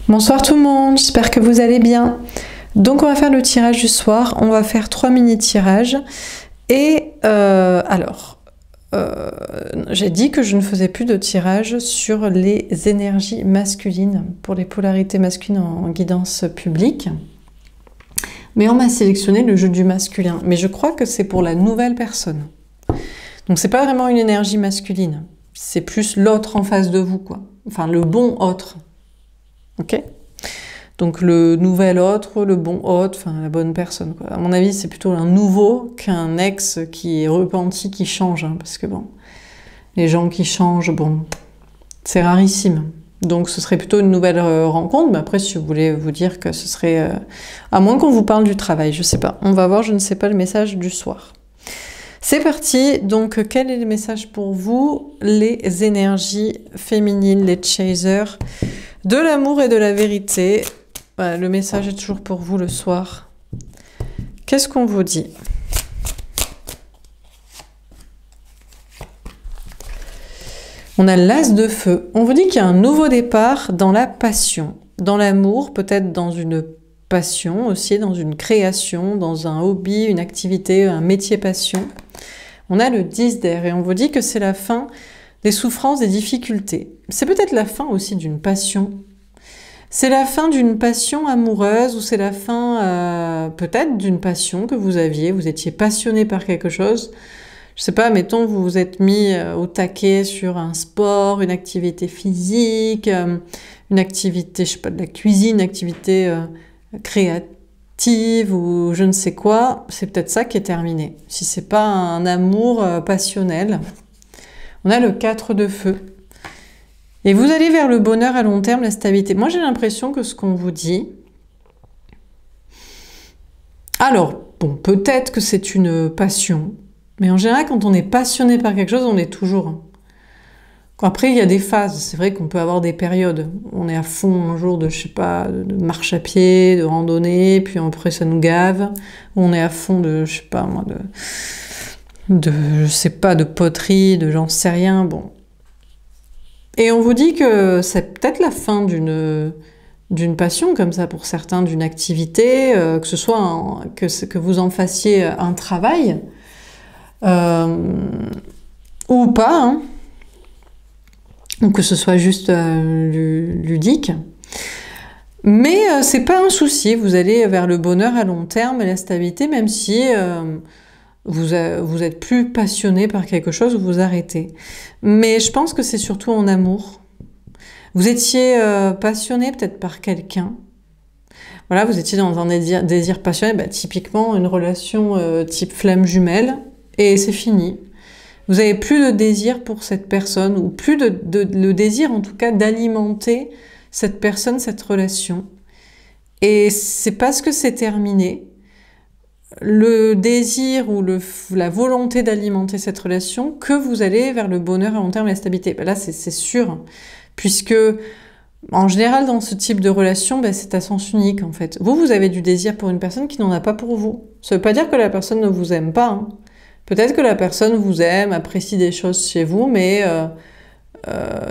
Bonsoir tout le monde, j'espère que vous allez bien. Donc on va faire le tirage du soir, on va faire 3 mini-tirages. Et j'ai dit que je ne faisais plus de tirage sur les énergies masculines, pour les polarités masculines en guidance publique. Mais on m'a sélectionné le jeu du masculin. Mais je crois que c'est pour la nouvelle personne. Donc c'est pas vraiment une énergie masculine, c'est plus l'autre en face de vous, quoi. Enfin le bon autre. Ok? Donc le nouvel autre, le bon autre, enfin la bonne personne, quoi. À mon avis, c'est plutôt un nouveau qu'un ex qui est repenti, qui change, hein, parce que bon, les gens qui changent, bon, c'est rarissime. Donc ce serait plutôt une nouvelle rencontre, mais après si vous voulez vous dire que ce serait... à moins qu'on vous parle du travail, je sais pas. On va voir, je ne sais pas le message du soir. C'est parti, donc quel est le message pour vous? Les énergies féminines, les chasers, de l'amour et de la vérité. Voilà, le message est toujours pour vous le soir. Qu'est-ce qu'on vous dit? On a l'as de feu. On vous dit qu'il y a un nouveau départ dans la passion, dans l'amour, peut-être dans une passion aussi, dans une création, dans un hobby, une activité, un métier passion. On a le 10 d'air et on vous dit que c'est la fin des souffrances, des difficultés. C'est peut-être la fin aussi d'une passion. C'est la fin d'une passion amoureuse ou c'est la fin peut-être d'une passion que vous aviez. Vous étiez passionné par quelque chose. Je sais pas, mettons, vous vous êtes mis au taquet sur un sport, une activité physique, une activité, je sais pas, de la cuisine, une activité créative ou je ne sais quoi. C'est peut-être ça qui est terminé. Si c'est pas un amour passionnel. On a le 4 de feu. Et vous allez vers le bonheur à long terme, la stabilité. Moi, j'ai l'impression que ce qu'on vous dit... Alors, bon, peut-être que c'est une passion. Mais en général, quand on est passionné par quelque chose, on est toujours. Après, il y a des phases. C'est vrai qu'on peut avoir des périodes. On est à fond un jour de, je sais pas, de marche à pied, de randonnée, puis après ça nous gave. On est à fond de, je sais pas moi, je sais pas, de poterie, de j'en sais rien. Bon. Et on vous dit que c'est peut-être la fin d'une passion comme ça pour certains, d'une activité, que ce soit que vous en fassiez un travail. Ou pas, hein, ou que ce soit juste ludique. Mais c'est pas un souci, vous allez vers le bonheur à long terme et la stabilité, même si vous êtes plus passionné par quelque chose, vous arrêtez. Mais je pense que c'est surtout en amour. Vous étiez passionné peut-être par quelqu'un. Voilà, vous étiez dans un désir passionné, bah, typiquement une relation type flamme jumelle. Et c'est fini. Vous n'avez plus de désir pour cette personne, ou plus le désir en tout cas d'alimenter cette personne, cette relation. Et c'est parce que c'est terminé, le désir ou la volonté d'alimenter cette relation, que vous allez vers le bonheur à long terme et la stabilité. Ben là, c'est sûr, puisque en général, dans ce type de relation, ben, c'est à sens unique en fait. Vous avez du désir pour une personne qui n'en a pas pour vous. Ça ne veut pas dire que la personne ne vous aime pas, hein. Peut-être que la personne vous aime, apprécie des choses chez vous, mais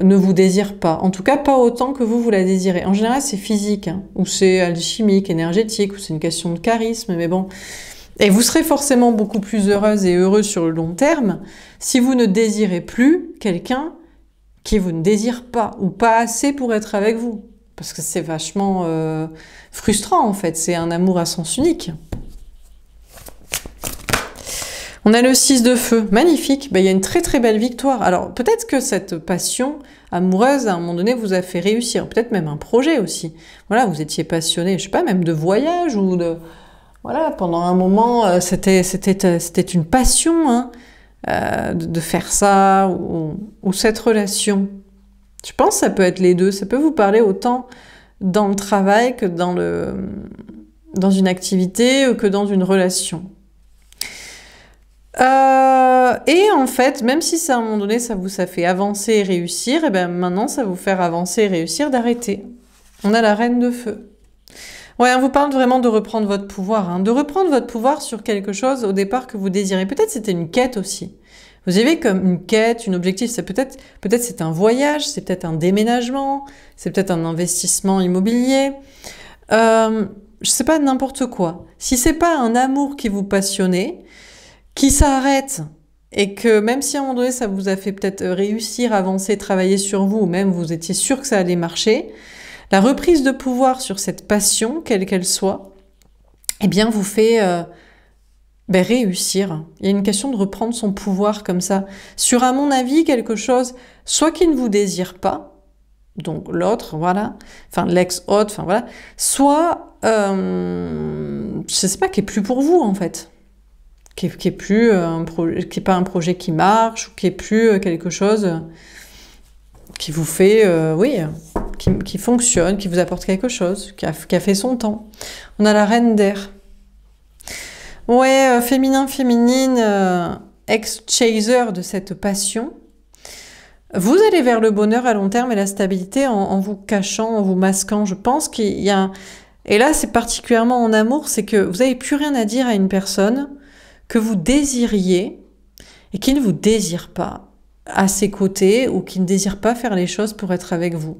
ne vous désire pas. En tout cas, pas autant que vous la désirez. En général, c'est physique, hein, ou c'est alchimique, énergétique, ou c'est une question de charisme, mais bon. Et vous serez forcément beaucoup plus heureuse et heureux sur le long terme si vous ne désirez plus quelqu'un qui vous ne désire pas, ou pas assez pour être avec vous. Parce que c'est vachement frustrant, en fait. C'est un amour à sens unique. On a le 6 de feu, magnifique, ben, il y a une très très belle victoire. Alors peut-être que cette passion amoureuse à un moment donné vous a fait réussir, peut-être même un projet aussi. Voilà, vous étiez passionné, je sais pas, même de voyage ou de... Voilà, pendant un moment, c'était une passion hein, de faire ça ou cette relation. Je pense que ça peut être les deux, ça peut vous parler autant dans le travail que dans une activité ou que dans une relation. Et en fait, même si ça, à un moment donné, ça fait avancer et réussir, et bien maintenant, ça va vous faire avancer et réussir d'arrêter. On a la reine de feu. Ouais, on vous parle vraiment de reprendre votre pouvoir, hein, de reprendre votre pouvoir sur quelque chose au départ que vous désirez. Peut-être c'était une quête aussi. Vous y avez comme une quête, un objectif. C'est peut-être c'est un voyage, c'est peut-être un déménagement, c'est peut-être un investissement immobilier. Je sais pas, n'importe quoi. Si c'est pas un amour qui vous passionnait, qui s'arrête et que même si à un moment donné ça vous a fait peut-être réussir, avancer, travailler sur vous, ou même vous étiez sûr que ça allait marcher, la reprise de pouvoir sur cette passion, quelle qu'elle soit, eh bien vous fait réussir. Il y a une question de reprendre son pouvoir comme ça. Sur, à mon avis, quelque chose, soit qui ne vous désire pas, donc l'autre, voilà, enfin l'ex-autre, enfin voilà, soit, je sais pas, qui est plus pour vous en fait, qui est plus qui est pas un projet qui marche, ou qui est plus quelque chose qui vous fait, oui, qui fonctionne, qui vous apporte quelque chose, qui a fait son temps. On a la reine d'air. Ouais, féminin, féminine, ex-chaser de cette passion. Vous allez vers le bonheur à long terme et la stabilité en vous cachant, en vous masquant. Je pense qu'il y a... Et là, c'est particulièrement en amour, c'est que vous n'avez plus rien à dire à une personne que vous désiriez et qui ne vous désire pas à ses côtés ou qui ne désire pas faire les choses pour être avec vous.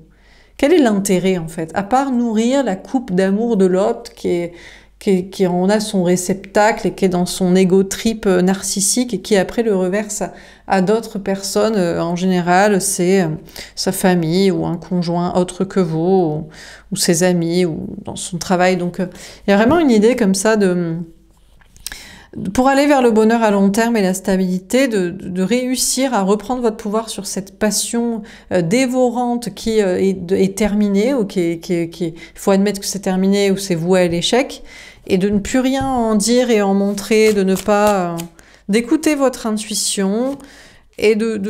Quel est l'intérêt, en fait? À part nourrir la coupe d'amour de l'autre qui en a son réceptacle et qui est dans son ego trip narcissique et qui après le reverse à d'autres personnes. En général, c'est sa famille ou un conjoint autre que vous ou ses amis ou dans son travail. Donc, il y a vraiment une idée comme ça pour aller vers le bonheur à long terme et la stabilité, de réussir à reprendre votre pouvoir sur cette passion dévorante qui est terminée, ou il faut admettre que c'est terminé ou c'est voué à l'échec, et de ne plus rien en dire et en montrer, de ne pas d'écouter votre intuition et de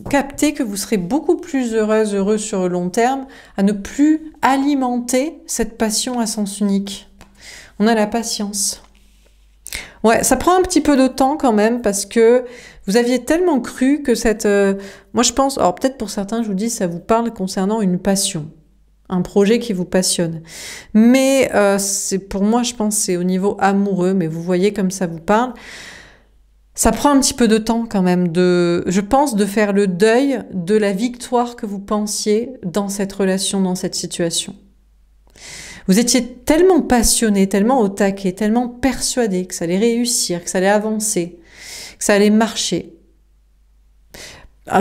capter que vous serez beaucoup plus heureuse, heureux sur le long terme, à ne plus alimenter cette passion à sens unique. On a la patience. Ouais, ça prend un petit peu de temps quand même parce que vous aviez tellement cru que cette... moi je pense, alors peut-être pour certains je vous dis ça vous parle concernant une passion, un projet qui vous passionne. Mais c'est pour moi je pense c'est au niveau amoureux, mais vous voyez comme ça vous parle. Ça prend un petit peu de temps quand même je pense, de faire le deuil de la victoire que vous pensiez dans cette relation, dans cette situation. Vous étiez tellement passionné, tellement au taquet, tellement persuadé que ça allait réussir, que ça allait avancer, que ça allait marcher.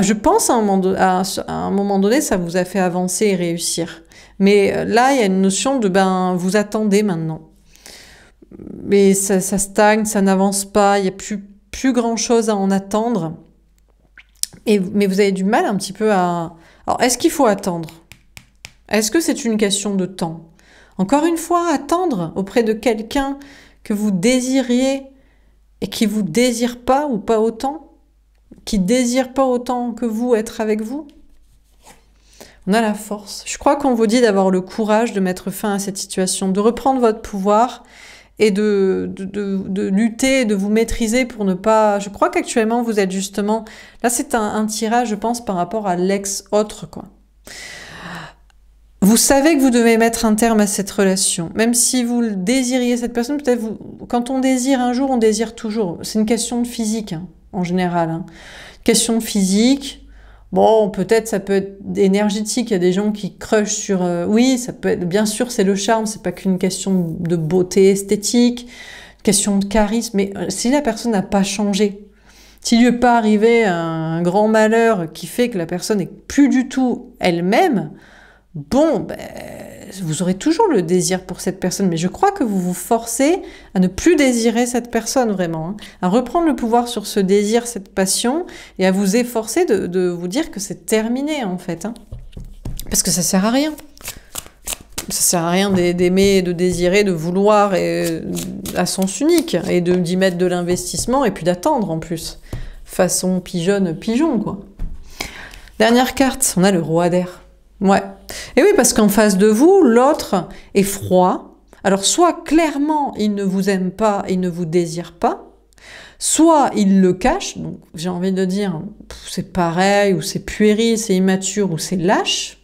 Je pense à un moment donné, ça vous a fait avancer et réussir. Mais là, il y a une notion de vous attendez maintenant. Mais ça stagne, ça n'avance pas, il n'y a plus grand-chose à en attendre. Mais vous avez du mal un petit peu à... Alors, est-ce qu'il faut attendre? Est-ce que c'est une question de temps? Encore une fois, attendre auprès de quelqu'un que vous désiriez et qui vous désire pas ou pas autant, qui désire pas autant que vous être avec vous. On a la force. Je crois qu'on vous dit d'avoir le courage de mettre fin à cette situation, de reprendre votre pouvoir et de lutter, de vous maîtriser pour ne pas... Je crois qu'actuellement vous êtes justement... Là c'est un tirage, je pense, par rapport à l'ex-autre, quoi. Vous savez que vous devez mettre un terme à cette relation. Même si vous désiriez cette personne, peut-être quand on désire un jour, on désire toujours. C'est une question de physique, hein, en général. Hein. Question de physique. Bon, peut-être ça peut être énergétique. Il y a des gens qui crushent sur... oui, ça peut être... Bien sûr, c'est le charme. C'est pas qu'une question de beauté esthétique, question de charisme. Mais si la personne n'a pas changé, s'il lui est pas arrivé un grand malheur qui fait que la personne n'est plus du tout elle-même... Bon, vous aurez toujours le désir pour cette personne, mais je crois que vous vous forcez à ne plus désirer cette personne vraiment, hein, à reprendre le pouvoir sur ce désir, cette passion, et à vous efforcer de vous dire que c'est terminé en fait, hein, parce que ça sert à rien. Ça sert à rien d'aimer, de désirer, de vouloir à sens unique, et d'y mettre de l'investissement, et puis d'attendre en plus, façon pigeon quoi. Dernière carte, on a le roi d'air. Ouais. Et oui, parce qu'en face de vous, l'autre est froid. Alors, soit clairement, il ne vous aime pas, il ne vous désire pas, soit il le cache, donc j'ai envie de dire, c'est pareil, ou c'est puéril, c'est immature, ou c'est lâche.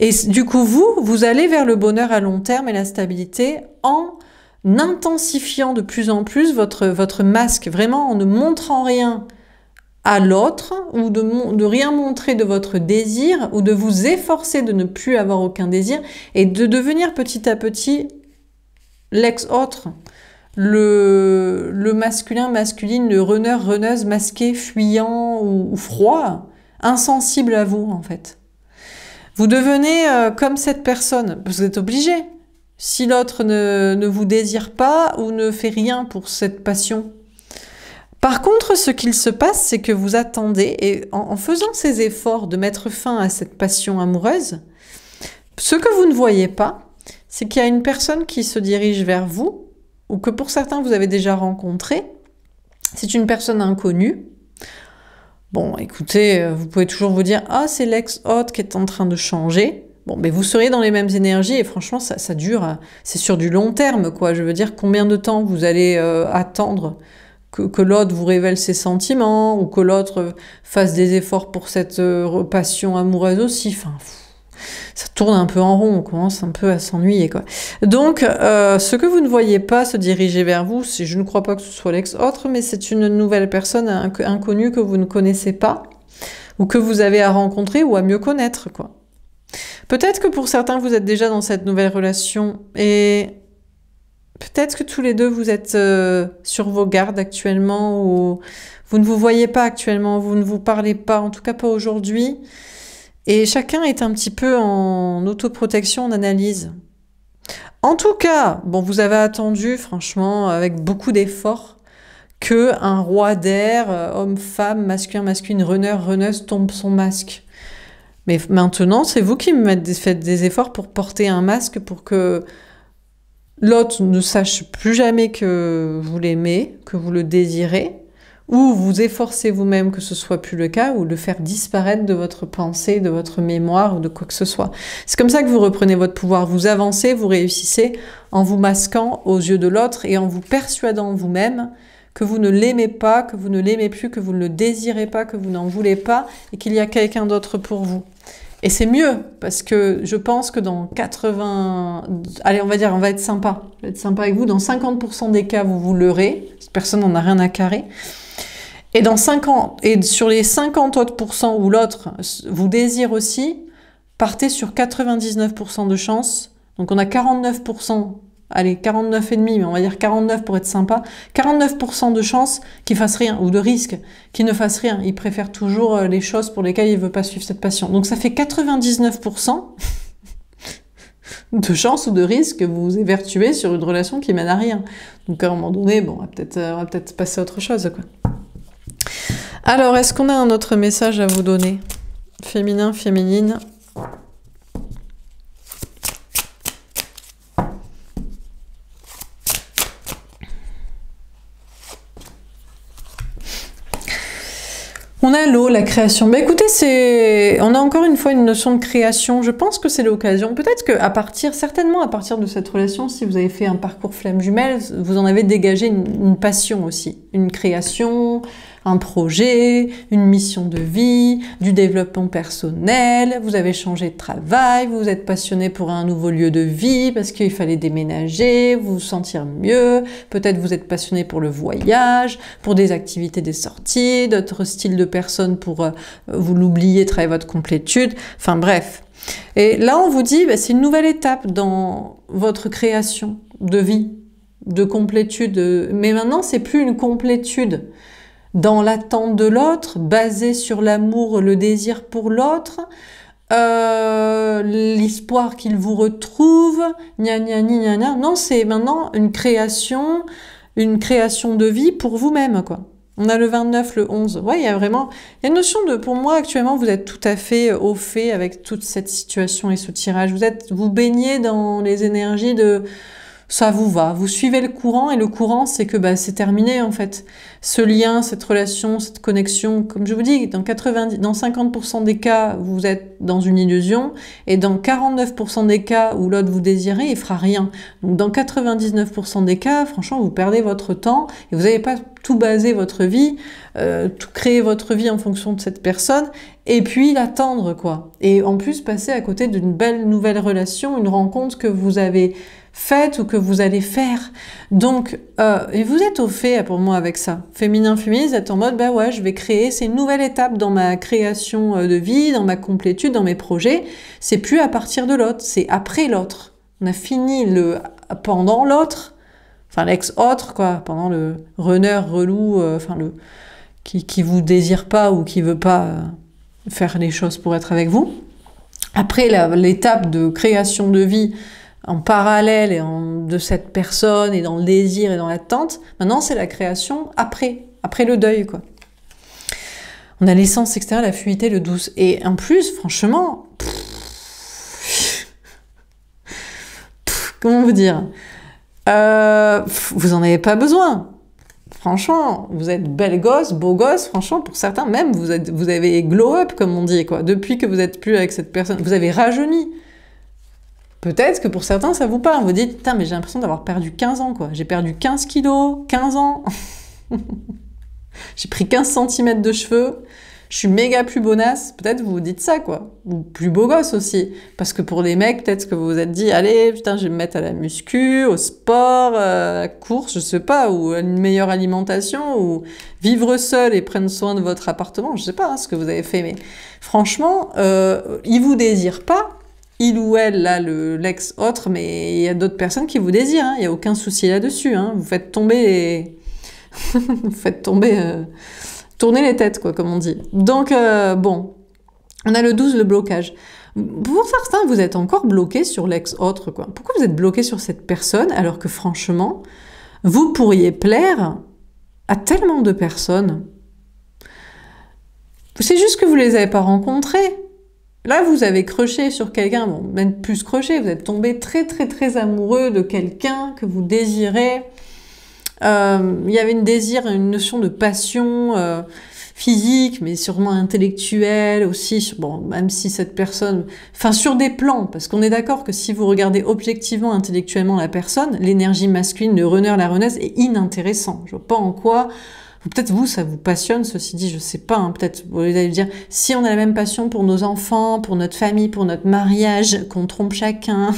Et du coup, vous allez vers le bonheur à long terme et la stabilité en intensifiant de plus en plus votre masque, vraiment en ne montrant rien à l'autre, ou de rien montrer de votre désir, ou de vous efforcer de ne plus avoir aucun désir, et de devenir petit à petit l'ex-autre, le masculin, masculine, le runner, runneuse, masqué, fuyant ou froid, insensible à vous en fait. Vous devenez comme cette personne, vous êtes obligé. Si l'autre ne vous désire pas ou ne fait rien pour cette passion. Par contre, ce qu'il se passe, c'est que vous attendez, et en faisant ces efforts de mettre fin à cette passion amoureuse, ce que vous ne voyez pas, c'est qu'il y a une personne qui se dirige vers vous, ou que pour certains vous avez déjà rencontré. C'est une personne inconnue. Bon, écoutez, vous pouvez toujours vous dire « Ah, c'est l'ex-hôte qui est en train de changer ». Bon, mais vous seriez dans les mêmes énergies et franchement, ça dure, c'est sur du long terme, quoi. Je veux dire, combien de temps vous allez attendre que l'autre vous révèle ses sentiments ou que l'autre fasse des efforts pour cette passion amoureuse aussi. Enfin, ça tourne un peu en rond, on commence un peu à s'ennuyer, quoi. Donc, ce que vous ne voyez pas se diriger vers vous, je ne crois pas que ce soit l'ex-autre, mais c'est une nouvelle personne inconnue que vous ne connaissez pas ou que vous avez à rencontrer ou à mieux connaître, quoi. Peut-être que pour certains, vous êtes déjà dans cette nouvelle relation et peut-être que tous les deux, vous êtes sur vos gardes actuellement ou vous ne vous voyez pas actuellement, vous ne vous parlez pas, en tout cas pas aujourd'hui. Et chacun est un petit peu en autoprotection, en analyse. En tout cas, bon, vous avez attendu, franchement, avec beaucoup d'efforts, que un roi d'air, homme-femme, masculin, masculine, runner, runneuse, tombe son masque. Mais maintenant, c'est vous qui faites des efforts pour porter un masque pour que l'autre ne sache plus jamais que vous l'aimez, que vous le désirez, ou vous efforcez vous-même que ce soit plus le cas, ou le faire disparaître de votre pensée, de votre mémoire, ou de quoi que ce soit. C'est comme ça que vous reprenez votre pouvoir. Vous avancez, vous réussissez en vous masquant aux yeux de l'autre et en vous persuadant vous-même que vous ne l'aimez pas, que vous ne l'aimez plus, que vous ne le désirez pas, que vous n'en voulez pas, et qu'il y a quelqu'un d'autre pour vous. Et c'est mieux, parce que je pense que dans 80... Allez, on va être sympa. Je vais être sympa avec vous. Dans 50% des cas, vous vous leurrez. Cette personne n'en a rien à carrer. Et sur les 50 autres pourcents où l'autre vous désire aussi, partez sur 99% de chance. Donc on a 49%, allez, 49,5, mais on va dire 49 pour être sympa, 49% de chance qu'il fasse rien, ou de risque qu'il ne fasse rien. Il préfère toujours les choses pour lesquelles il ne veut pas suivre cette passion. Donc ça fait 99% de chance ou de risque que vous vous évertuez sur une relation qui mène à rien. Donc à un moment donné, bon, on va peut-être passer à autre chose, quoi. Alors, est-ce qu'on a un autre message à vous donner? Féminin, féminine. On a l'eau, la création. Bah écoutez, on a encore une fois une notion de création. Je pense que c'est l'occasion. Peut-être que certainement à partir de cette relation, si vous avez fait un parcours flamme jumelle, vous en avez dégagé une passion aussi. Une création, un projet, une mission de vie, du développement personnel, vous avez changé de travail, vous vous êtes passionné pour un nouveau lieu de vie parce qu'il fallait déménager, vous sentir mieux, peut-être vous êtes passionné pour le voyage, pour des activités, des sorties, d'autres styles de personnes pour vous l'oublier, travailler votre complétude, enfin bref. Et là on vous dit, c'est une nouvelle étape dans votre création de vie, de complétude, mais maintenant c'est plus une complétude dans l'attente de l'autre, basée sur l'amour, le désir pour l'autre, l'espoir qu'il vous retrouve, gna gna gna gna gna. Non, c'est maintenant une création de vie pour vous-même, quoi. On a le 29, le 11. Ouais, il y a une notion de, pour moi, actuellement, vous êtes tout à fait au fait avec toute cette situation et ce tirage. Vous baignez dans les énergies de, ça vous va, vous suivez le courant, et le courant, c'est que c'est terminé en fait. Ce lien, cette relation, cette connexion, comme je vous dis, dans 50% des cas, vous êtes dans une illusion, et dans 49% des cas où l'autre vous désirez, il fera rien. Donc dans 99% des cas, franchement, vous perdez votre temps, et vous n'avez pas tout baser votre vie, tout créer votre vie en fonction de cette personne, et puis l'attendre, quoi. Et en plus, passer à côté d'une belle nouvelle relation, une rencontre que vous avez faite ou que vous allez faire. Donc, et vous êtes au fait pour moi avec ça. Féminin, féministe, vous êtes en mode, bah ouais, je vais créer, c'est une nouvelle étape dans ma création de vie, dans ma complétude, dans mes projets. C'est plus à partir de l'autre, c'est après l'autre. On a fini le pendant l'autre, enfin l'ex-autre, quoi, pendant le runner relou, enfin le qui vous désire pas ou qui veut pas faire les choses pour être avec vous. Après l'étape de création de vie en parallèle de cette personne et dans le désir et dans l'attente, maintenant c'est la création après le deuil, quoi. On a l'essence extérieure, la fluidité, le douce. Et en plus, franchement, comment vous dire, vous en avez pas besoin. Franchement, vous êtes belle gosse, beau gosse, franchement, pour certains, même, vous avez glow up, comme on dit, quoi. Depuis que vous êtes plus avec cette personne, vous avez rajeuni. Peut-être que pour certains, ça vous parle. Vous dites, putain, mais j'ai l'impression d'avoir perdu 15 ans, quoi. J'ai perdu 15 kilos, 15 ans. J'ai pris 15 cm de cheveux. Je suis méga plus bonasse. Peut-être vous vous dites ça, quoi. Ou plus beau gosse aussi. Parce que pour les mecs, peut-être que vous vous êtes dit, allez, putain, je vais me mettre à la muscu, au sport, à la course, je sais pas, ou à une meilleure alimentation, ou vivre seul et prendre soin de votre appartement. Je sais pas ce que vous avez fait, mais franchement, ils vous désirent pas. Il ou elle, là, l'ex-autre, mais il y a d'autres personnes qui vous désirent, hein. Il n'y a aucun souci là-dessus, hein. Vous faites tomber vous faites tomber... tourner les têtes, quoi, comme on dit. Donc, bon, on a le 12, le blocage. Pour certains, vous êtes encore bloqué sur l'ex-autre, quoi. Pourquoi vous êtes bloqué sur cette personne, alors que franchement, vous pourriez plaire à tellement de personnes? C'est juste que vous les avez pas rencontrés. Là, vous avez croché sur quelqu'un, bon, même plus croché, vous êtes tombé très, très, très amoureux de quelqu'un que vous désirez. Il y avait une notion de passion physique, mais sûrement intellectuelle aussi. Bon, même si cette personne... Enfin, sur des plans, parce qu'on est d'accord que si vous regardez objectivement, intellectuellement la personne, l'énergie masculine, le runner, la runneuse est inintéressant. Je vois pas en quoi... Peut-être vous, ça vous passionne, ceci dit, je sais pas, hein, peut-être vous allez dire, si on a la même passion pour nos enfants, pour notre famille, pour notre mariage, qu'on trompe chacun,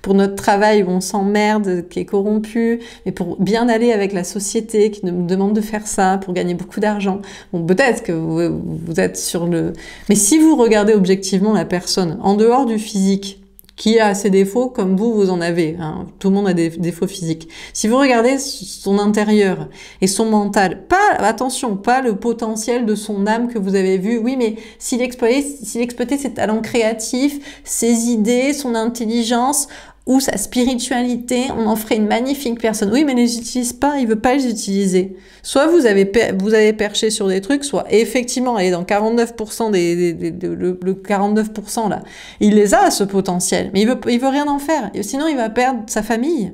pour notre travail où on s'emmerde, qui est corrompu, mais pour bien aller avec la société qui nous demande de faire ça, pour gagner beaucoup d'argent. Bon, peut-être que vous êtes sur le... Mais si vous regardez objectivement la personne, en dehors du physique, qui a ses défauts comme vous en avez. Hein. Tout le monde a des défauts physiques. Si vous regardez son intérieur et son mental, attention, pas le potentiel de son âme que vous avez vu. Oui, mais s'il exploitait ses talents créatifs, ses idées, son intelligence ou sa spiritualité, on en ferait une magnifique personne. Oui, mais il ne les utilise pas, il veut pas les utiliser. Soit vous avez perché sur des trucs, soit effectivement, allez, dans 49% le 49% là, il les a, ce potentiel, mais il veut rien en faire. Sinon, il va perdre sa famille.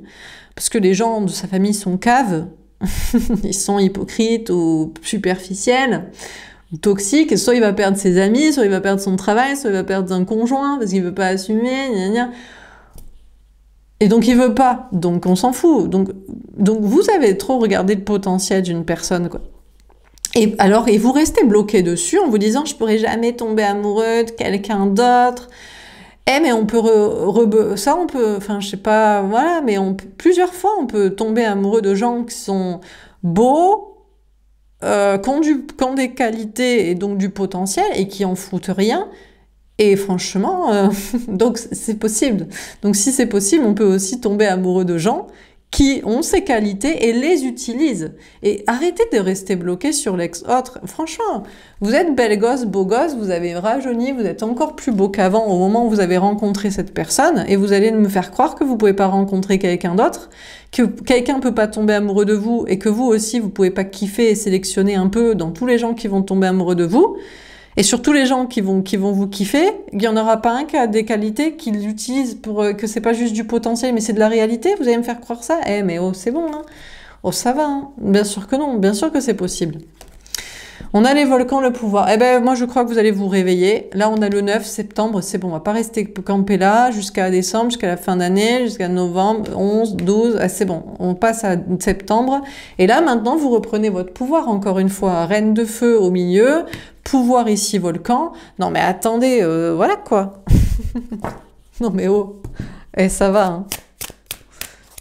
Parce que les gens de sa famille sont caves, ils sont hypocrites ou superficiels, ou toxiques, soit il va perdre ses amis, soit il va perdre son travail, soit il va perdre un conjoint, parce qu'il veut pas assumer, gna gna. Et donc il veut pas, donc on s'en fout. Donc vous avez trop regardé le potentiel d'une personne, quoi. Et alors, et vous restez bloqué dessus en vous disant je pourrais jamais tomber amoureux de quelqu'un d'autre. Eh mais on peut enfin je sais pas, voilà, mais plusieurs fois on peut tomber amoureux de gens qui sont beaux, qui ont des qualités et donc du potentiel et qui en foutent rien. Et franchement, donc c'est possible. Donc si c'est possible, on peut aussi tomber amoureux de gens qui ont ces qualités et les utilisent. Et arrêtez de rester bloqué sur l'ex-autre. Franchement, vous êtes belle gosse, beau gosse, vous avez rajeuni, vous êtes encore plus beau qu'avant au moment où vous avez rencontré cette personne, et vous allez me faire croire que vous pouvez pas rencontrer quelqu'un d'autre, que quelqu'un peut pas tomber amoureux de vous, et que vous aussi, vous pouvez pas kiffer et sélectionner un peu dans tous les gens qui vont tomber amoureux de vous. Et sur tous les gens qui vont vous kiffer, il n'y en aura pas un qui a des qualités qu'il utilise pour que c'est pas juste du potentiel, mais c'est de la réalité. Vous allez me faire croire ça? Eh, mais oh, c'est bon, hein. Oh, ça va, hein. Bien sûr que non, bien sûr que c'est possible. On a les volcans, le pouvoir. Eh ben, moi, je crois que vous allez vous réveiller. Là, on a le 9 septembre. C'est bon, on va pas rester campé là jusqu'à décembre, jusqu'à la fin d'année, jusqu'à novembre, 11, 12. Ah, c'est bon, on passe à septembre. Et là, maintenant, vous reprenez votre pouvoir. Encore une fois, reine de feu au milieu, pouvoir ici, volcan. Non, mais attendez, voilà quoi. Non, mais oh, eh, ça va, hein.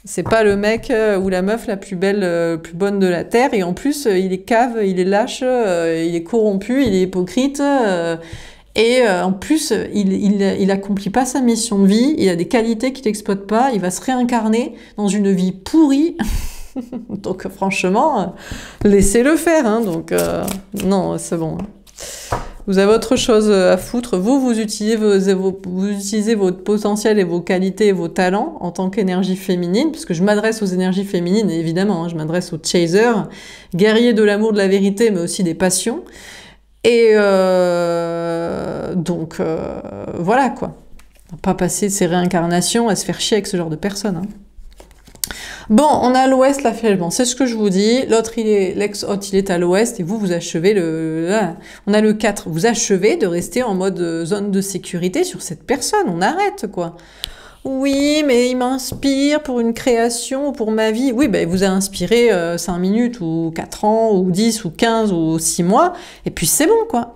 C'est pas le mec ou la meuf la plus belle, plus bonne de la Terre, et en plus, il est cave, il est lâche, il est corrompu, il est hypocrite, et en plus, il accomplit pas sa mission de vie, il a des qualités qu'il n'exploite pas, il va se réincarner dans une vie pourrie. Donc franchement, laissez-le faire, hein, donc non, c'est bon. Vous avez autre chose à foutre. Vous utilisez vous utilisez votre potentiel et vos qualités et vos talents en tant qu'énergie féminine, parce que je m'adresse aux énergies féminines, évidemment, hein, je m'adresse aux chasers, guerriers de l'amour, de la vérité, mais aussi des passions. Et donc, voilà, quoi. On va pas passer de ces réincarnations à se faire chier avec ce genre de personnes, hein. Bon, on a à l'ouest l'affaiblissement, c'est ce que je vous dis. L'autre, l'ex-hôte, il est à l'ouest et vous achevez on a le 4. Vous achevez de rester en mode zone de sécurité sur cette personne. On arrête, quoi. Oui, mais il m'inspire pour une création ou pour ma vie. Oui, ben, il vous a inspiré 5 minutes ou 4 ans ou 10 ou 15 ou 6 mois. Et puis c'est bon, quoi.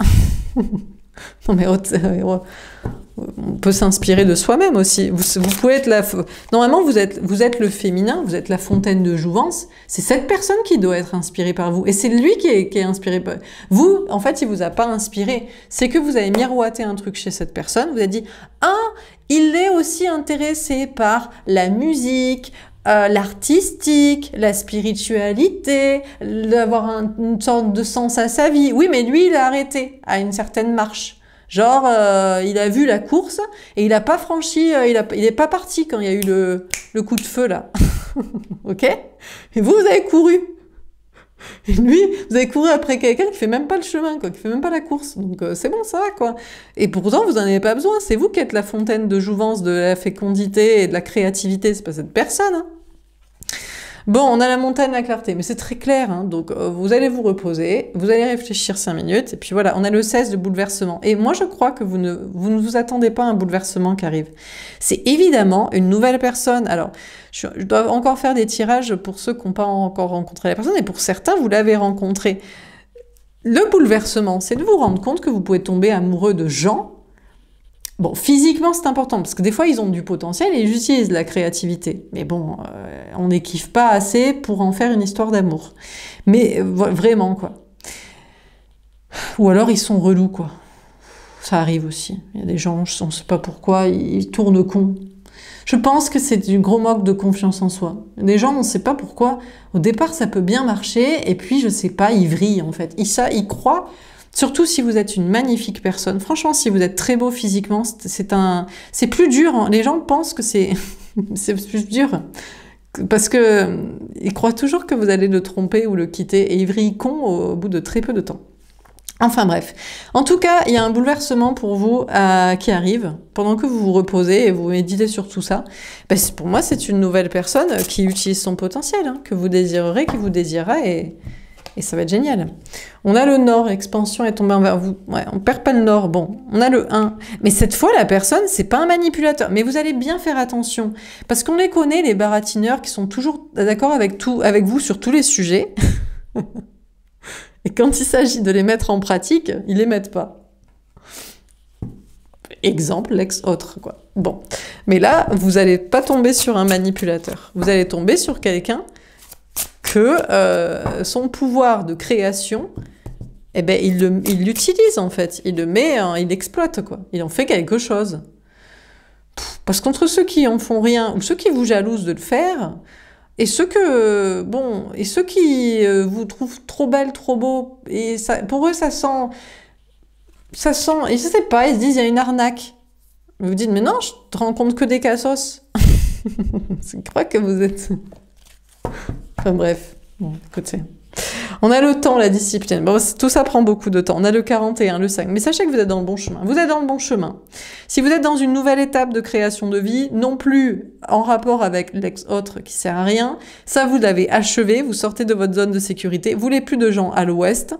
Non, mais on peut s'inspirer de soi-même aussi. Vous pouvez être normalement, vous êtes le féminin, vous êtes la fontaine de jouvence. C'est cette personne qui doit être inspirée par vous. Et c'est lui qui est inspiré par vous. En fait, il vous a pas inspiré. C'est que vous avez miroité un truc chez cette personne. Vous avez dit, ah, il est aussi intéressé par la musique, l'artistique, la spiritualité, d'avoir une sorte de sens à sa vie. Oui, mais lui, il a arrêté à une certaine marche. Genre, il a vu la course et il a pas franchi, il est pas parti quand il y a eu le coup de feu là. Ok? Et vous avez couru. Et lui, vous avez couru après quelqu'un qui fait même pas le chemin, quoi, qui fait même pas la course. Donc c'est bon, ça va, quoi. Et pourtant, vous en avez pas besoin. C'est vous qui êtes la fontaine de jouvence, de la fécondité et de la créativité. C'est pas cette personne, hein. Bon, on a la montagne, la clarté, mais c'est très clair, hein, donc vous allez vous reposer, vous allez réfléchir 5 minutes, et puis voilà, on a le 16 de bouleversement. Et moi, je crois que vous ne vous attendez pas à un bouleversement qui arrive. C'est évidemment une nouvelle personne. Alors, je dois encore faire des tirages pour ceux qui n'ont pas encore rencontré la personne, et pour certains, vous l'avez rencontré. Le bouleversement, c'est de vous rendre compte que vous pouvez tomber amoureux de gens. Bon, physiquement, c'est important, parce que des fois, ils ont du potentiel et ils utilisent la créativité. Mais bon, on n'y kiffe pas assez pour en faire une histoire d'amour. Mais vraiment, quoi. Ou alors, ils sont relous, quoi. Ça arrive aussi. Il y a des gens, on ne sait pas pourquoi, ils tournent con. Je pense que c'est du gros manque de confiance en soi. Des gens, on ne sait pas pourquoi. Au départ, ça peut bien marcher, et puis, je sais pas, ils vrillent, en fait. Ils croient... Surtout si vous êtes une magnifique personne. Franchement, si vous êtes très beau physiquement, c'est plus dur, hein. Les gens pensent que c'est plus dur. Parce que ils croient toujours que vous allez le tromper ou le quitter. Et ils vrillent con au bout de très peu de temps. Enfin bref. En tout cas, il y a un bouleversement pour vous qui arrive pendant que vous vous reposez et vous méditez sur tout ça. Ben, pour moi, c'est une nouvelle personne qui utilise son potentiel, hein, que vous désirerez, qui vous désirera et ça va être génial. On a le Nord, expansion est tombée envers vous. Ouais, on perd pas le Nord. Bon, on a le 1. Mais cette fois, la personne, c'est pas un manipulateur. Mais vous allez bien faire attention. Parce qu'on les connaît, les baratineurs, qui sont toujours d'accord avec vous sur tous les sujets. Et quand il s'agit de les mettre en pratique, ils les mettent pas. Exemple, l'ex-autre, quoi. Bon. Mais là, vous n'allez pas tomber sur un manipulateur. Vous allez tomber sur quelqu'un que son pouvoir de création, eh ben, il l'utilise en fait, il le met, il l'exploite, quoi. Il en fait quelque chose. Parce qu'entre ceux qui en font rien, ou ceux qui vous jalousent de le faire, et ceux qui vous trouvent trop belle, trop beau, et ça, pour eux ça sent, et je sais pas, ils se disent il y a une arnaque. Vous vous dites mais non, je te rends compte que des cassos. Je crois que vous êtes... Enfin bref, bon, écoutez. On a le temps, la discipline. Bon, tout ça prend beaucoup de temps. On a le 41, le 5. Mais sachez que vous êtes dans le bon chemin. Vous êtes dans le bon chemin. Si vous êtes dans une nouvelle étape de création de vie, non plus en rapport avec l'ex-autre qui sert à rien, ça vous l'avez achevé, vous sortez de votre zone de sécurité, vous voulez plus de gens à l'ouest,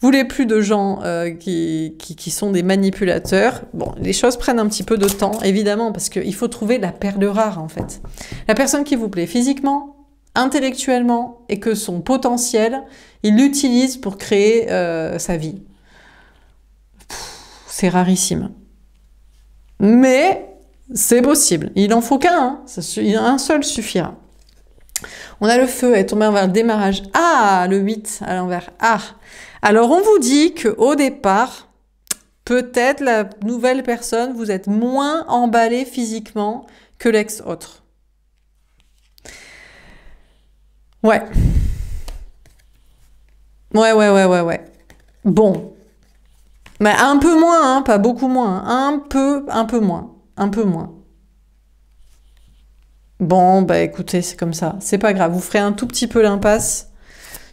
Vous voulez plus de gens qui sont des manipulateurs. Bon, les choses prennent un petit peu de temps, évidemment, parce qu'il faut trouver la perle rare, en fait. La personne qui vous plaît physiquement, intellectuellement, et que son potentiel, il l'utilise pour créer sa vie. C'est rarissime. Mais c'est possible. Il en faut qu'un. Un seul suffira. On a le feu, elle est tombée vers le démarrage. Ah, le 8 à l'envers. Ah. Alors, on vous dit qu'au départ, peut-être la nouvelle personne, vous êtes moins emballé physiquement que l'ex-autre. Ouais. Ouais. Bon. Mais un peu moins, hein, pas beaucoup moins. Un peu moins. Un peu moins. Bon, bah écoutez, c'est comme ça. C'est pas grave. Vous ferez un tout petit peu l'impasse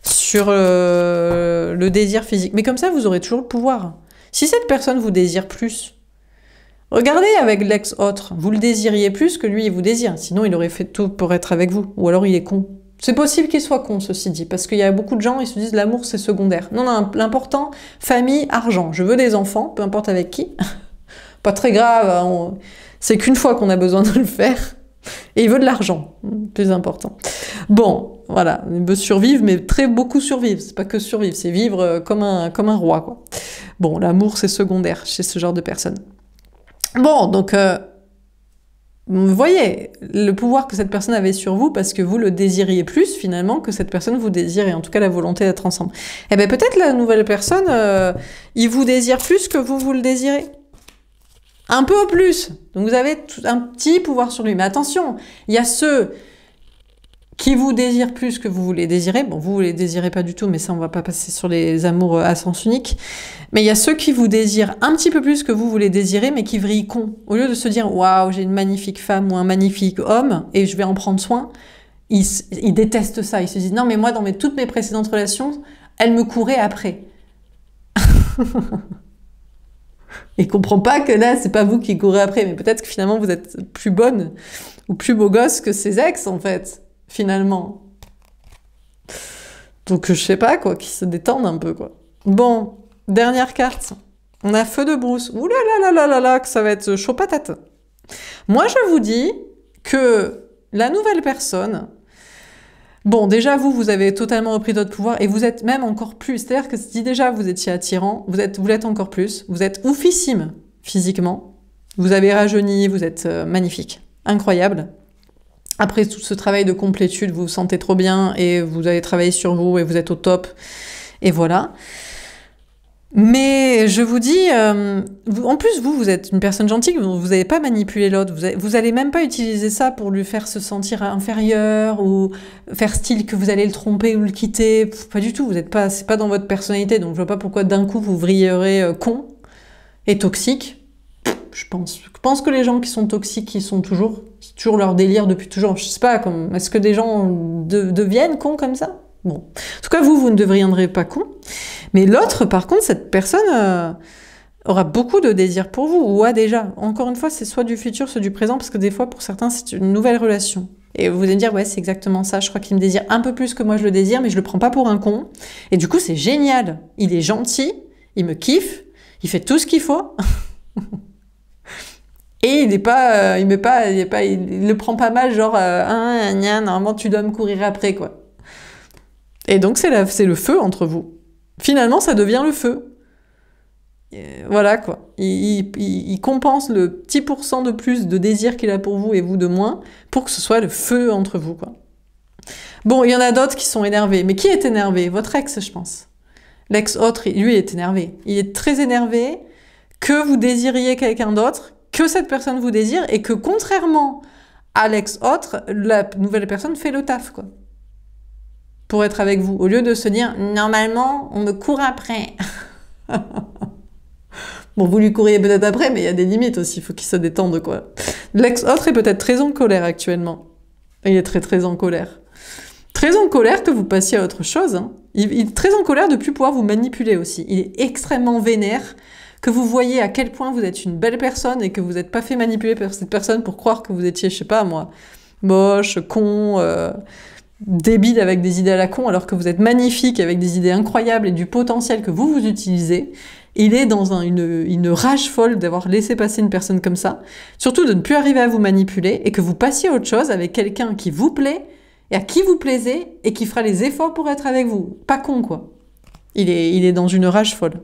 sur le désir physique. Mais comme ça, vous aurez toujours le pouvoir. Si cette personne vous désire plus, regardez avec l'ex-autre. Vous le désiriez plus que lui, il vous désire. Sinon, il aurait fait tout pour être avec vous. Ou alors, il est con. C'est possible qu'il soit con, ceci dit, parce qu'il y a beaucoup de gens, ils se disent l'amour c'est secondaire. Non, l'important, famille, argent. Je veux des enfants, peu importe avec qui. Pas très grave, hein, c'est qu'une fois qu'on a besoin de le faire. Et il veut de l'argent, plus important. Bon, voilà, il veut survivre, mais beaucoup survivre. C'est pas que survivre, c'est vivre comme un roi, quoi. Bon, l'amour c'est secondaire chez ce genre de personnes. Bon, donc... vous voyez le pouvoir que cette personne avait sur vous parce que vous le désiriez plus finalement que cette personne vous désirait, en tout cas la volonté d'être ensemble. Eh bien peut-être la nouvelle personne, il vous désire plus que vous le désirez. Un peu plus. Donc vous avez un petit pouvoir sur lui. Mais attention, il y a ceux qui vous désirent plus que vous les désirez. Bon, vous les désirez pas du tout, mais ça, on va pas passer sur les amours à sens unique. Mais il y a ceux qui vous désirent un petit peu plus que vous les désirez, mais qui vrillent con. Au lieu de se dire, waouh, j'ai une magnifique femme ou un magnifique homme, et je vais en prendre soin, ils détestent ça. Ils se disent, non, mais moi, dans toutes mes précédentes relations, elle me courait après. Et comprend pas que là, c'est pas vous qui courez après, mais peut-être que finalement, vous êtes plus bonne ou plus beau gosse que ses ex, en fait. Finalement. Donc, je sais pas, quoi, qu'ils se détendent un peu, quoi. Bon, dernière carte. On a feu de brousse. Ouh là là, que ça va être chaud patate. Moi, je vous dis que la nouvelle personne... Bon, déjà, vous avez totalement repris votre pouvoir et vous êtes même encore plus. C'est-à-dire que si déjà vous étiez attirant, vous l'êtes encore plus. Vous êtes oufissime physiquement. Vous avez rajeuni, vous êtes magnifique. Incroyable. Après tout ce travail de complétude, vous vous sentez trop bien et vous avez travaillé sur vous et vous êtes au top. Et voilà. Mais je vous dis, en plus vous êtes une personne gentille, vous n'allez pas manipuler l'autre, vous allez même pas utiliser ça pour lui faire se sentir inférieur ou faire style que vous allez le tromper ou le quitter, pas du tout, c'est pas dans votre personnalité, donc je vois pas pourquoi d'un coup vous vrillerez con et toxique. Je pense que les gens qui sont toxiques, c'est toujours leur délire depuis toujours. Je sais pas, est-ce que des gens deviennent cons comme ça? Bon. En tout cas, vous ne deviendrez pas con. Mais l'autre, par contre, cette personne aura beaucoup de désir pour vous, ou a déjà. Encore une fois, c'est soit du futur, soit du présent, parce que des fois, pour certains, c'est une nouvelle relation. Et vous allez me dire, ouais, c'est exactement ça, je crois qu'il me désire un peu plus que moi je le désire, mais je le prends pas pour un con. Et du coup, c'est génial. Il est gentil, il me kiffe, il fait tout ce qu'il faut. Et il le prend pas mal, genre, normalement tu dois me courir après, quoi. Et donc c'est le feu entre vous. Finalement, ça devient le feu. Voilà, quoi. Il compense le petit pourcent de plus de désir qu'il a pour vous et vous de moins pour que ce soit le feu entre vous, quoi. Bon, il y en a d'autres qui sont énervés. Mais qui est énervé? Votre ex, je pense. L'ex-autre, lui, est énervé. Il est très énervé que vous désiriez quelqu'un d'autre, que cette personne vous désire, et que contrairement à l'ex-autre, la nouvelle personne fait le taf, quoi. Pour être avec vous, au lieu de se dire « Normalement, on me court après. » Bon, vous lui courriez peut-être après, mais il y a des limites aussi, il faut qu'il se détende, quoi. L'ex-autre est peut-être très en colère actuellement. Il est très très en colère. Très en colère que vous passiez à autre chose. Hein. Il est très en colère de ne plus pouvoir vous manipuler aussi. Il est extrêmement vénère, que vous voyez à quel point vous êtes une belle personne et que vous n'êtes pas fait manipuler par cette personne pour croire que vous étiez, je sais pas moi, moche, con... débile avec des idées à la con, alors que vous êtes magnifique avec des idées incroyables et du potentiel que vous utilisez. Il est dans une rage folle d'avoir laissé passer une personne comme ça. Surtout de ne plus arriver à vous manipuler et que vous passiez à autre chose avec quelqu'un qui vous plaît et à qui vous plaisez et qui fera les efforts pour être avec vous. Pas con, quoi. Il est dans une rage folle.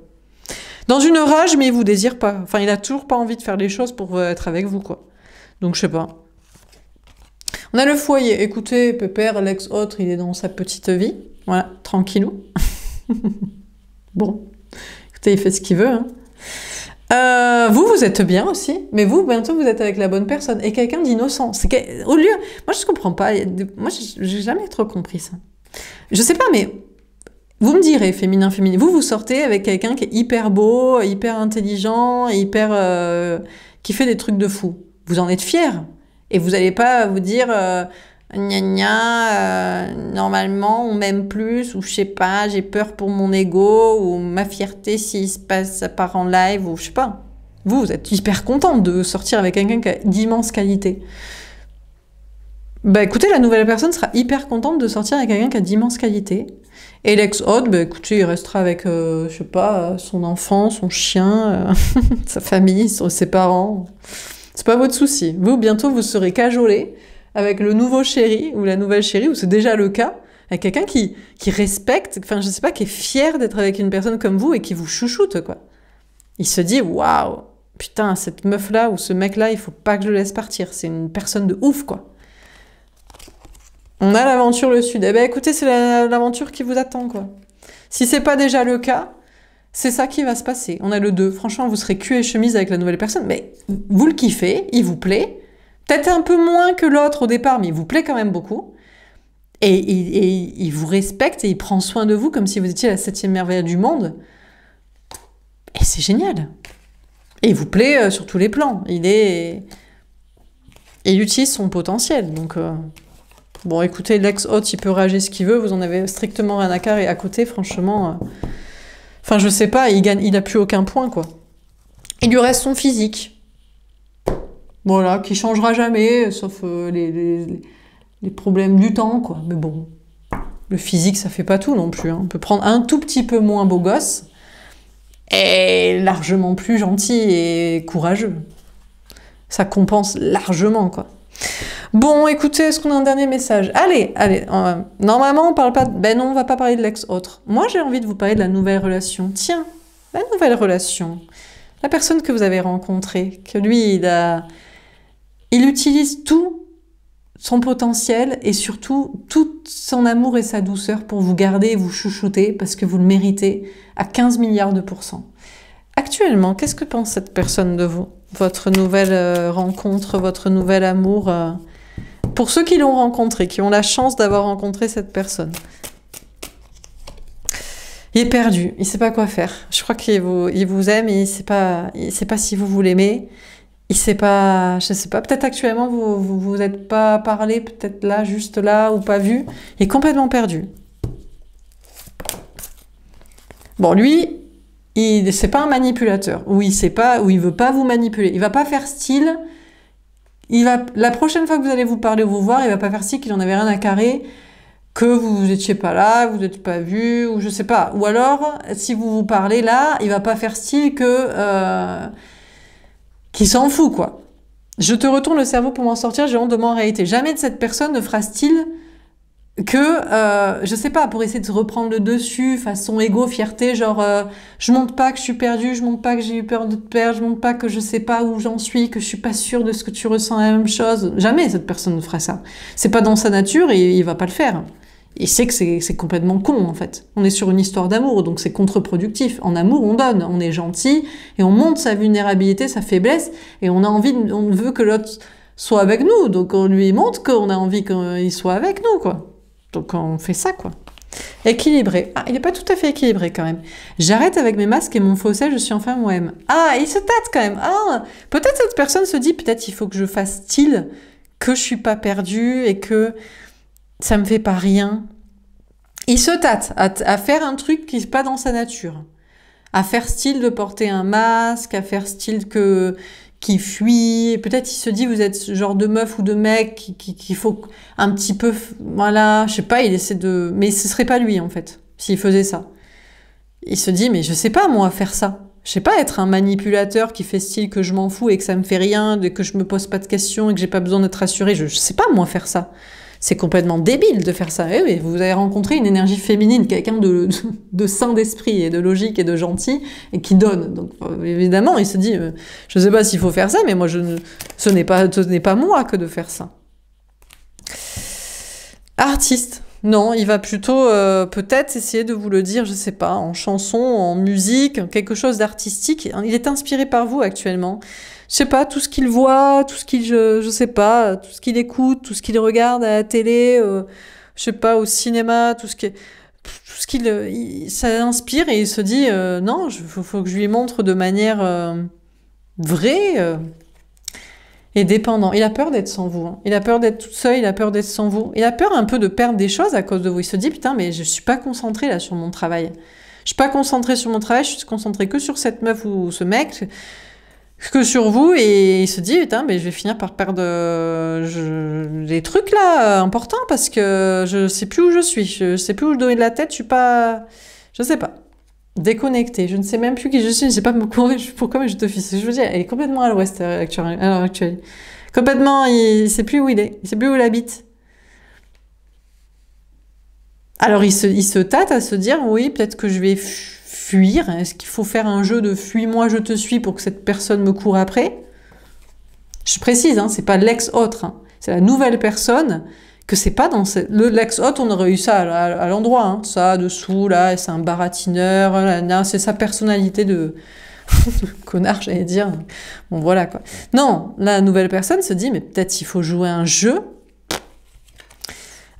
Dans une rage, mais il vous désire pas. Enfin, il a toujours pas envie de faire les choses pour être avec vous, quoi. Donc, je sais pas. On a le foyer. Écoutez, pépère, l'ex-autre, il est dans sa petite vie. Voilà, tranquillou. Bon. Écoutez, il fait ce qu'il veut. Hein. Vous êtes bien aussi, mais vous, bientôt, vous êtes avec la bonne personne. Et quelqu'un d'innocent. Au lieu... Moi, je comprends pas. Moi, j'ai jamais trop compris ça. Je sais pas, mais... Vous me direz, féminin, féminin. Vous sortez avec quelqu'un qui est hyper beau, hyper intelligent, qui fait des trucs de fou. Vous en êtes fier. Et vous n'allez pas vous dire... gna gna, normalement on m'aime plus, ou je sais pas, j'ai peur pour mon ego, ou ma fierté ça part en live, ou je sais pas. Vous êtes hyper contente de sortir avec quelqu'un qui a d'immenses qualités. Bah écoutez, la nouvelle personne sera hyper contente de sortir avec quelqu'un qui a d'immenses qualités. Et l'ex-autre, bah écoutez, il restera avec, je sais pas, son enfant, son chien, sa famille, ses parents. C'est pas votre souci. Vous, bientôt, vous serez cajolé avec le nouveau chéri ou la nouvelle chérie, ou c'est déjà le cas, avec quelqu'un qui respecte, enfin je sais pas, qui est fier d'être avec une personne comme vous et qui vous chouchoute, quoi. Il se dit, waouh, putain, cette meuf-là ou ce mec-là, il faut pas que je le laisse partir. C'est une personne de ouf, quoi. On a l'aventure le Sud. Eh ben écoutez, c'est l'aventure qui vous attend, quoi. Si c'est pas déjà le cas, c'est ça qui va se passer. On a le 2. Franchement, vous serez cul et chemise avec la nouvelle personne, mais vous le kiffez, il vous plaît. Peut-être un peu moins que l'autre au départ, mais il vous plaît quand même beaucoup. Et il vous respecte et il prend soin de vous comme si vous étiez la 7e merveille du monde. Et c'est génial. Et il vous plaît sur tous les plans. Il utilise son potentiel. Donc, bon, écoutez, l'ex-hôte, il peut rager ce qu'il veut. Vous en avez strictement rien à carrer. Et à côté, franchement... Enfin, je sais pas, il a plus aucun point, quoi. Il lui reste son physique. Voilà, qui changera jamais, sauf les problèmes du temps, quoi. Mais bon, le physique, ça fait pas tout non plus. Hein. On peut prendre un tout petit peu moins beau gosse et largement plus gentil et courageux. Ça compense largement, quoi. Bon, écoutez, est-ce qu'on a un dernier message? Allez, normalement, on parle pas... Ben non, on va pas parler de l'ex-autre. Moi, j'ai envie de vous parler de la nouvelle relation. Tiens, la nouvelle relation. La personne que vous avez rencontrée, que lui, il utilise tout son potentiel et surtout tout son amour et sa douceur pour vous garder et vous chouchouter parce que vous le méritez à 15 milliards de %. Actuellement, qu'est-ce que pense cette personne de vous? Votre nouvelle rencontre, votre nouvel amour pour ceux qui l'ont rencontré, qui ont la chance d'avoir rencontré cette personne. Il est perdu, il ne sait pas quoi faire. Je crois qu'il vous aime et il ne sait pas si vous l'aimez. Il sait pas, je sais pas, peut-être actuellement vous êtes pas parlé, peut-être là, juste là, ou pas vu. Il est complètement perdu. Bon, lui, c'est pas un manipulateur, ou il veut pas vous manipuler. Il va pas faire style. La prochaine fois que vous allez vous parler ou vous voir, il va pas faire style qu'il en avait rien à carrer, que vous étiez pas là, vous n'êtes pas vu, ou je sais pas. Ou alors, si vous vous parlez là, il va pas faire style qu'il s'en fout, quoi. Je te retourne le cerveau pour m'en sortir, j'ai honte de moi en réalité. Jamais de cette personne ne fera style que, je sais pas, pour essayer de se reprendre le dessus, façon égo, fierté, genre, je montre pas que je suis perdue, je montre pas que j'ai eu peur de te perdre, je montre pas que je sais pas où j'en suis, que je suis pas sûre de ce que tu ressens la même chose. Jamais cette personne ne fera ça. C'est pas dans sa nature et il va pas le faire. Il sait que c'est complètement con, en fait. On est sur une histoire d'amour, donc c'est contre-productif. En amour, on donne, on est gentil, et on montre sa vulnérabilité, sa faiblesse, et on veut que l'autre soit avec nous, donc on lui montre qu'on a envie qu'il soit avec nous, quoi. Donc on fait ça, quoi. Équilibré. Ah, il n'est pas tout à fait équilibré, quand même. J'arrête avec mes masques et mon fausset, je suis enfin moi-même. Ah, il se tâte, quand même. Ah, peut-être cette personne se dit, peut-être il faut que je fasse style, que je suis pas perdue, et que ça me fait pas rien. Il se tâte à faire un truc qui n'est pas dans sa nature. À faire style de porter un masque, à faire style qui fuit, peut-être il se dit vous êtes ce genre de meuf ou de mec qu'il faut un petit peu, voilà, je sais pas, il essaie de... Mais ce serait pas lui en fait, s'il faisait ça. Il se dit mais je sais pas moi faire ça. Je sais pas être un manipulateur qui fait style que je m'en fous et que ça me fait rien, que je me pose pas de questions et que j'ai pas besoin d'être rassurée. Je sais pas moi faire ça. C'est complètement débile de faire ça. Eh oui, vous avez rencontré une énergie féminine, quelqu'un de sain d'esprit et de logique et de gentil et qui donne. Donc évidemment, il se dit, je sais pas s'il faut faire ça, mais moi, ce n'est pas moi que de faire ça. Artiste. Non, il va plutôt peut-être essayer de vous le dire, je sais pas, en chanson, en musique, quelque chose d'artistique. Il est inspiré par vous actuellement. Je sais pas, tout ce qu'il voit, tout ce qu'il, je sais pas, tout ce qu'il écoute, tout ce qu'il regarde à la télé, je sais pas, au cinéma, tout ce qu'il, ça l'inspire et il se dit non, faut que je lui montre de manière vraie et dépendant. Il a peur d'être sans vous, hein. Il a peur d'être toute seule, il a peur d'être sans vous. Il a peur un peu de perdre des choses à cause de vous. Il se dit putain, mais je suis pas concentré là sur mon travail. Je suis pas concentré sur mon travail, je suis concentré que sur cette meuf ou ce mec. Que sur vous, et il se dit, putain, mais je vais finir par perdre des trucs là importants parce que je sais plus où je suis, je sais plus où donner de la tête, je suis pas, je sais pas, déconnecté, je ne sais même plus qui je suis, je sais pas pourquoi mais je te fie. Je veux dire, elle est complètement à l'ouest à l'heure actuelle. Complètement, il sait plus où il est, il sait plus où il habite. Alors il se tâte à se dire, oui, peut-être que je vais fuir. Est-ce qu'il faut faire un jeu de fuis-moi, je te suis pour que cette personne me court après? Je précise, hein, c'est pas l'ex-autre, hein, c'est la nouvelle personne, que c'est pas dans l'ex-autre, on aurait eu ça à l'endroit, hein, ça, dessous, là, c'est un baratineur, là, c'est sa personnalité de connard, j'allais dire. Bon, voilà, quoi. Non, la nouvelle personne se dit, mais peut-être il faut jouer un jeu.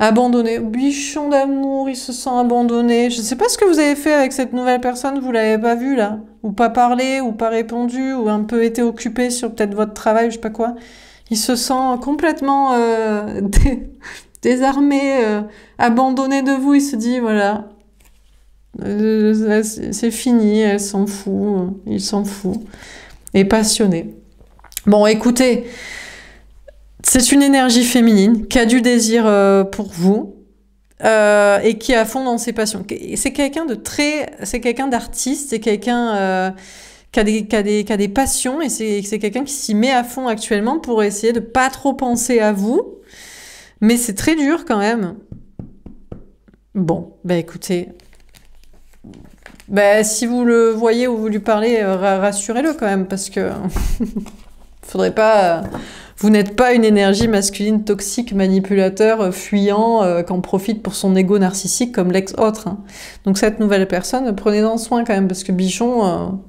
Abandonné, bichon d'amour, il se sent abandonné. Je ne sais pas ce que vous avez fait avec cette nouvelle personne, vous l'avez pas vue là, ou pas parlé, ou pas répondu, ou un peu été occupé sur peut-être votre travail, je sais pas quoi. Il se sent complètement désarmé, abandonné de vous. Il se dit voilà, c'est fini, elle s'en fout, il s'en fout, et passionné. Bon, écoutez. C'est une énergie féminine qui a du désir pour vous et qui est à fond dans ses passions. C'est quelqu'un d'artiste, c'est quelqu'un qui a des passions et c'est quelqu'un qui s'y met à fond actuellement pour essayer de pas trop penser à vous. Mais c'est très dur quand même. Bon, bah écoutez, bah si vous le voyez ou vous lui parlez, rassurez-le quand même parce que faudrait pas. Vous n'êtes pas une énergie masculine toxique, manipulateur, fuyant, qu'en profite pour son ego narcissique comme l'ex-autre. Hein. Donc cette nouvelle personne, prenez-en soin quand même, parce que Bichon,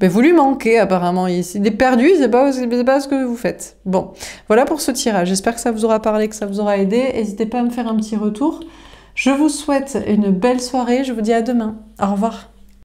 ben vous lui manquez apparemment. Il est perdu, il sait pas ce que vous faites. Bon, voilà pour ce tirage. J'espère que ça vous aura parlé, que ça vous aura aidé. N'hésitez pas à me faire un petit retour. Je vous souhaite une belle soirée. Je vous dis à demain. Au revoir.